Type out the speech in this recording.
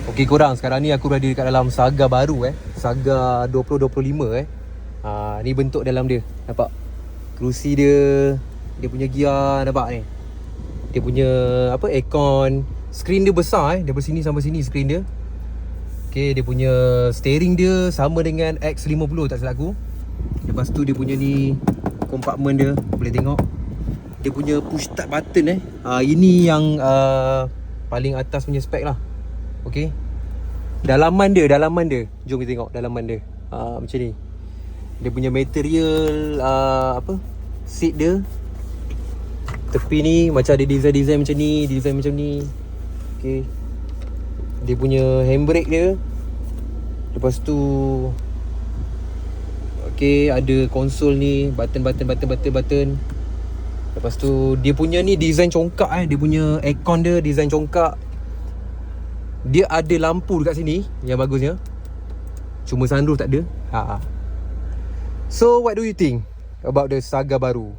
Okay korang, sekarang ni aku berada dekat dalam Saga baru Saga 2025 ni bentuk dalam dia. Nampak? Kerusi dia, dia punya gear, nampak ni? Dia punya apa, aircon. Skrin dia besar daripada sini sampai sini skrin dia. Okay, dia punya steering dia sama dengan X50 tak silap aku. Lepas tu dia punya ni kompartmen dia, boleh tengok. Dia punya push start button ini yang paling atas punya spek lah. Okay. Dalaman dia, jom kita tengok dalaman dia. Macam ni. Dia punya material apa, seat dia. Tepi ni macam ada design macam ni, design macam ni. Okay. Dia punya handbrake dia. Lepas tu okay, ada konsol ni, button. Lepas tu dia punya ni design congkak dia punya aircon dia design congkak. Dia ada lampu dekat sini yang bagusnya. Cuma sunroof tak ada. So what do you think about the Saga baru?